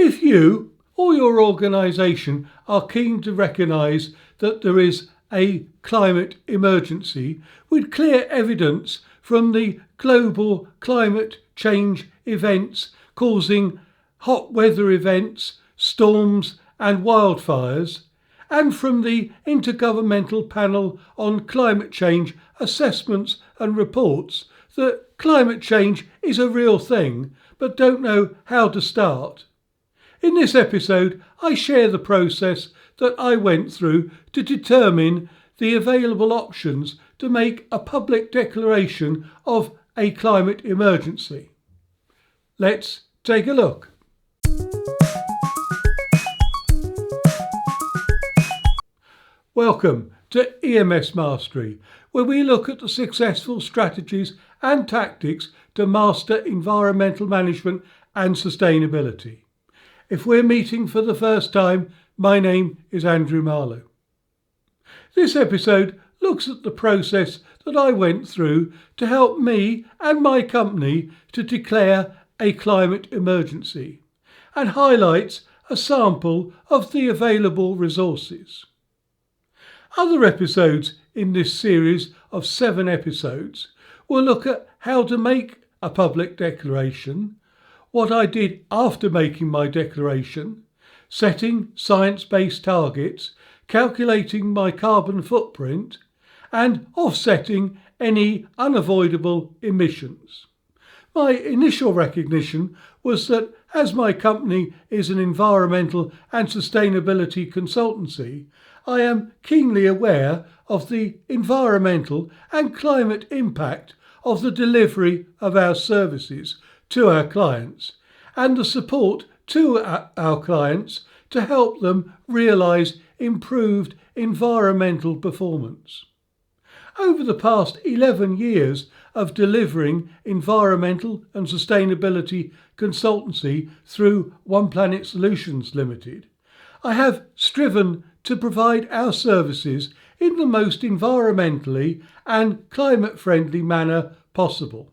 If you or your organisation are keen to recognise that there is a climate emergency with clear evidence from the global climate change events causing hot weather events, storms and wildfires, and from the Intergovernmental Panel on Climate Change assessments and reports that climate change is a real thing but don't know how to start. In this episode, I share the process that I went through to determine the available options to make a public declaration of a climate emergency. Let's take a look. Welcome to EMSmastery, where we look at the successful strategies and tactics to master environmental management and sustainability. If we're meeting for the first time, my name is Andrew Marlowe. This episode looks at the process that I went through to help me and my company to declare a climate emergency and highlights a sample of the available resources. Other episodes in this series of 7 episodes will look at how to make a public declaration, what I did after making my declaration, setting science-based targets, calculating my carbon footprint, and offsetting any unavoidable emissions. My initial recognition was that as my company is an environmental and sustainability consultancy, I am keenly aware of the environmental and climate impact of the delivery of our services to our clients and the support to our clients to help them realise improved environmental performance. Over the past 11 years of delivering environmental and sustainability consultancy through One Planet Solutions Limited, I have striven to provide our services in the most environmentally and climate-friendly manner possible.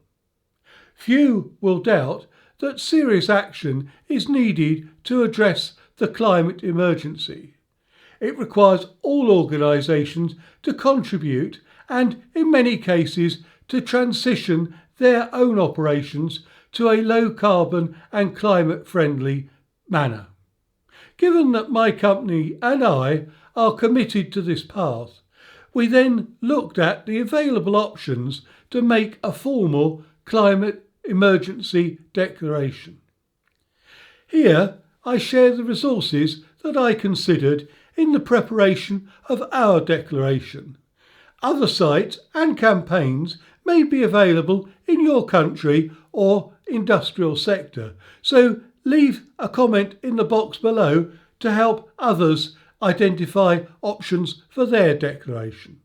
Few will doubt that serious action is needed to address the climate emergency. It requires all organisations to contribute and, in many cases, to transition their own operations to a low-carbon and climate-friendly manner. Given that my company and I are committed to this path, we then looked at the available options to make a formal climate emergency declaration. Here I share the resources that I considered in the preparation of our declaration. Other sites and campaigns may be available in your country or industrial sector, so leave a comment in the box below to help others identify options for their declaration.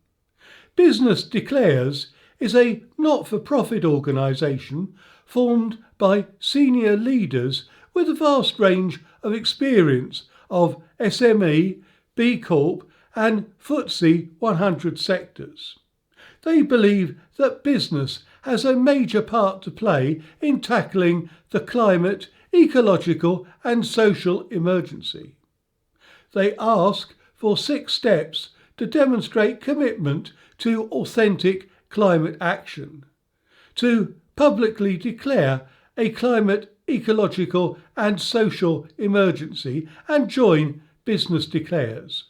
Business Declares is a not-for-profit organisation formed by senior leaders with a vast range of experience of SME, B Corp and FTSE 100 sectors. They believe that business has a major part to play in tackling the climate, ecological and social emergency. They ask for 6 steps to demonstrate commitment to authentic climate action, to publicly declare a climate, ecological and social emergency and join Business Declares,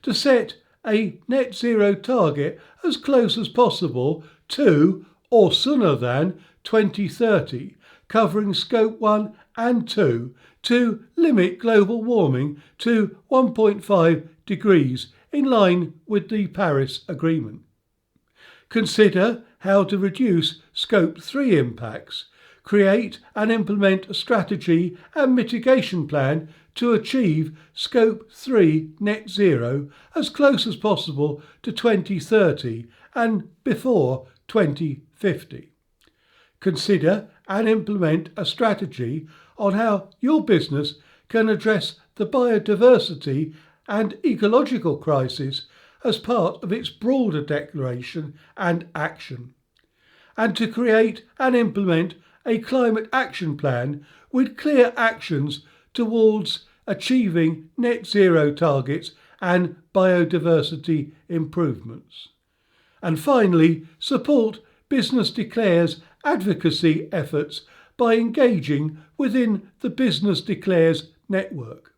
to set a net zero target as close as possible to or sooner than 2030, covering Scope 1 and 2, to limit global warming to 1.5 degrees in line with the Paris Agreement. Consider how to reduce Scope 3 impacts, create and implement a strategy and mitigation plan to achieve Scope 3 net zero as close as possible to 2030 and before 2050. Consider and implement a strategy on how your business can address the biodiversity and ecological crisis as part of its broader declaration and action, and to create and implement a climate action plan with clear actions towards achieving net zero targets and biodiversity improvements. And finally, support Business Declare's advocacy efforts by engaging within the Business Declares network.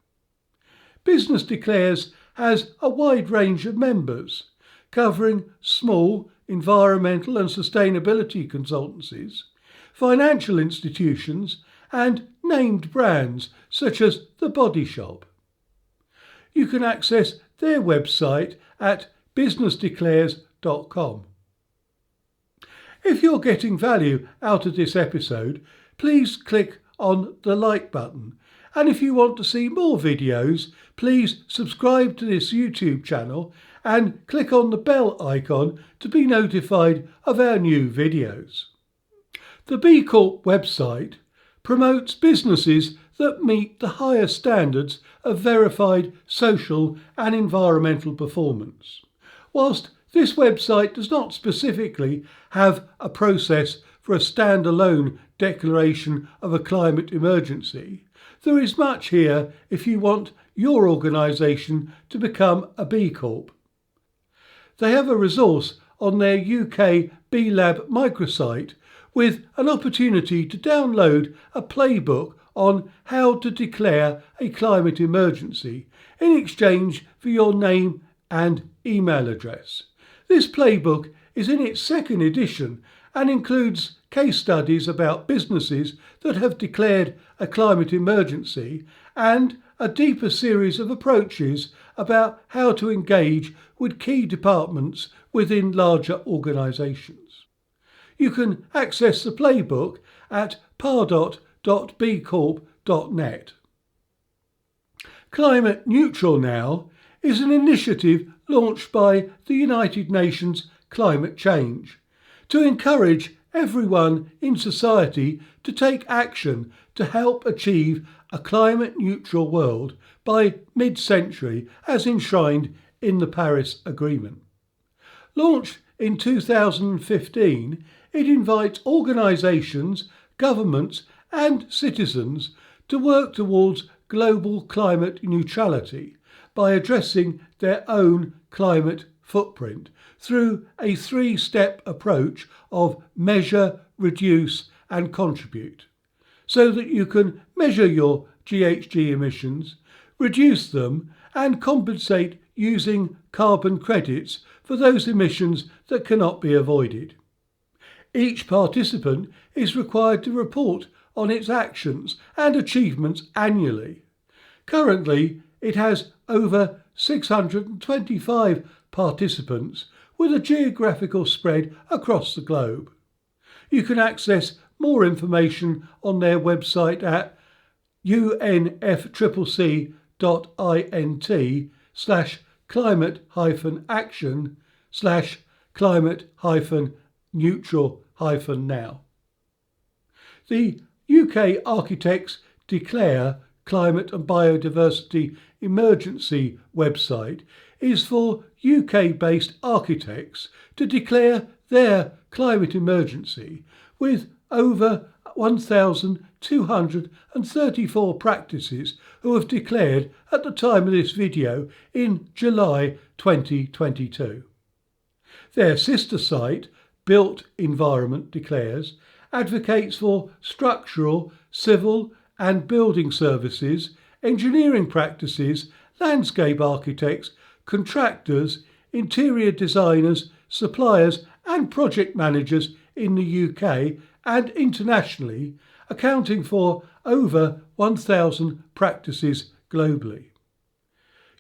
Business Declares has a wide range of members, covering small environmental and sustainability consultancies, financial institutions, and named brands such as The Body Shop. You can access their website at businessdeclares.com. If you're getting value out of this episode, please click on the like button. And if you want to see more videos, please subscribe to this YouTube channel and click on the bell icon to be notified of our new videos. The B Corp website promotes businesses that meet the highest standards of verified social and environmental performance. Whilst this website does not specifically have a process for a standalone declaration of a climate emergency, there is much here if you want your organisation to become a B Corp. They have a resource on their UK B Lab microsite with an opportunity to download a playbook on how to declare a climate emergency in exchange for your name and email address. This playbook is in its second edition and includes case studies about businesses that have declared a climate emergency and a deeper series of approaches about how to engage with key departments within larger organisations. You can access the playbook at pardot.bcorp.net. Climate Neutral Now is an initiative launched by the United Nations Climate Change to encourage everyone in society to take action to help achieve a climate neutral world by mid-century as enshrined in the Paris Agreement. Launched in 2015, it invites organisations, governments and citizens to work towards global climate neutrality by addressing their own climate footprint through a three-step approach of measure, reduce and contribute, so that you can measure your GHG emissions, reduce them and compensate using carbon credits for those emissions that cannot be avoided. Each participant is required to report on its actions and achievements annually. Currently, it has over 625 participants with a geographical spread across the globe. You can access more information on their website at unf.int/climate-action/climate-neutral-now. The UK Architects Declare Climate and Biodiversity Emergency website is for UK-based architects to declare their climate emergency, with over 1,234 practices who have declared at the time of this video in July 2022. Their sister site, Built Environment Declares, advocates for structural, civil and building services, engineering practices, landscape architects, contractors, interior designers, suppliers and project managers in the UK and internationally, accounting for over 1,000 practices globally.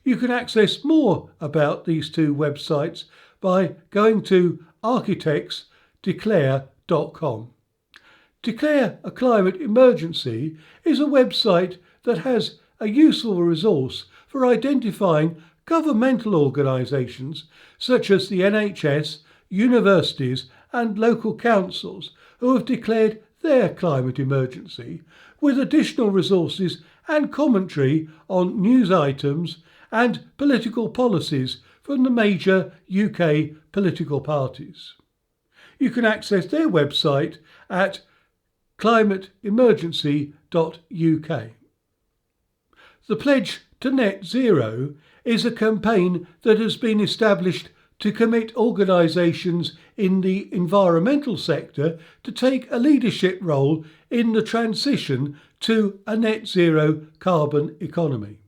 You can access more about these two websites by going to architectsdeclare.com. Declare a Climate Emergency is a website that has a useful resource for identifying governmental organisations such as the NHS, universities and local councils who have declared their climate emergency, with additional resources and commentary on news items and political policies from the major UK political parties. You can access their website at climateemergency.uk. The Pledge to Net Zero is a campaign that has been established to commit organisations in the environmental sector to take a leadership role in the transition to a net zero carbon economy.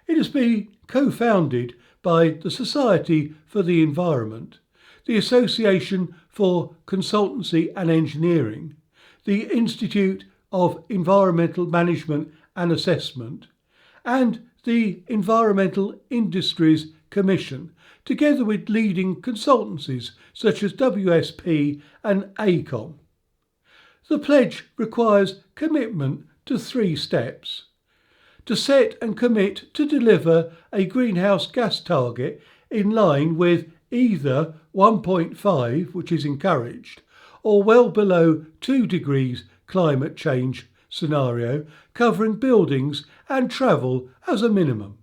It has been co-founded by the Society for the Environment, the Association for Consultancy and Engineering, the Institute of Environmental Management and Assessment, and the Environmental Industries Commission, together with leading consultancies such as WSP and AECOM. The pledge requires commitment to 3 steps: to set and commit to deliver a greenhouse gas target in line with either 1.5, which is encouraged, or well below 2 degrees climate change scenario, covering buildings and travel as a minimum.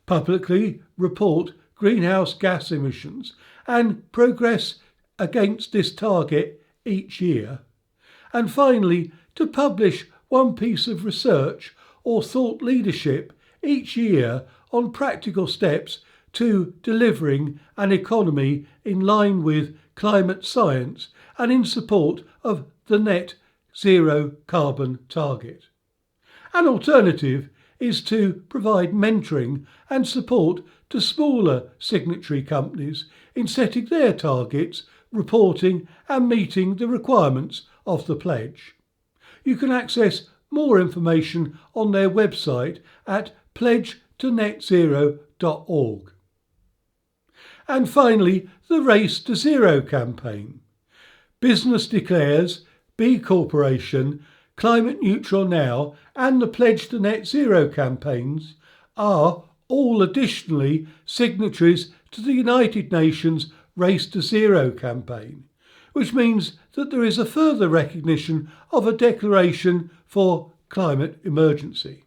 Publicly report greenhouse gas emissions and progress against this target each year. And finally, to publish one piece of research or thought leadership each year on practical steps to delivering an economy in line with climate science and in support of the net zero carbon target. An alternative is to provide mentoring and support to smaller signatory companies in setting their targets, reporting and meeting the requirements of the pledge. You can access more information on their website at pledgetonetzero.org. And finally, the Race to Zero campaign. Business Declares, B Corporation, Climate Neutral Now and the Pledge to Net Zero campaigns are all additionally signatories to the United Nations Race to Zero campaign, which means that there is a further recognition of a declaration for climate emergency.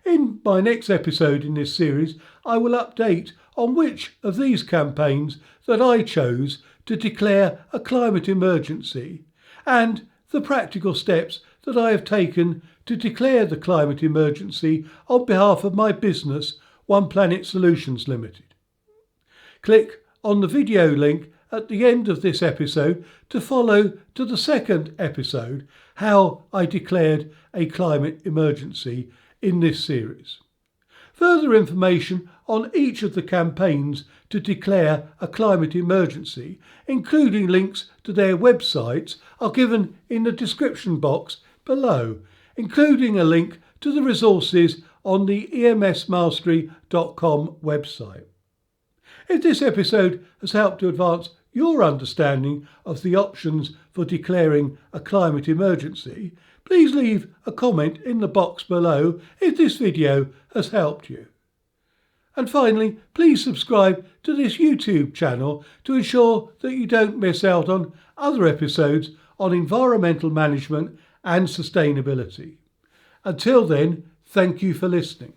In my next episode in this series, I will update on which of these campaigns that I chose to declare a climate emergency and the practical steps that I have taken to declare the climate emergency on behalf of my business, One Planet Solutions Limited. Click on the video link at the end of this episode to follow to the second episode, How I Declared a Climate Emergency, in this series. Further information on each of the campaigns to declare a climate emergency, including links to their websites, are given in the description box below, including a link to the resources on the EMSmastery.com website. If this episode has helped to advance your understanding of the options for declaring a climate emergency, please leave a comment in the box below if this video has helped you. And finally, please subscribe to this YouTube channel to ensure that you don't miss out on other episodes on environmental management and sustainability. Until then, thank you for listening.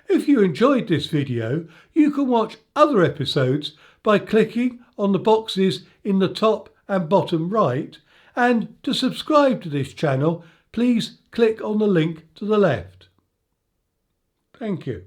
If you enjoyed this video, you can watch other episodes by clicking on the boxes in the top and bottom right, and to subscribe to this channel, please click on the link to the left. Thank you.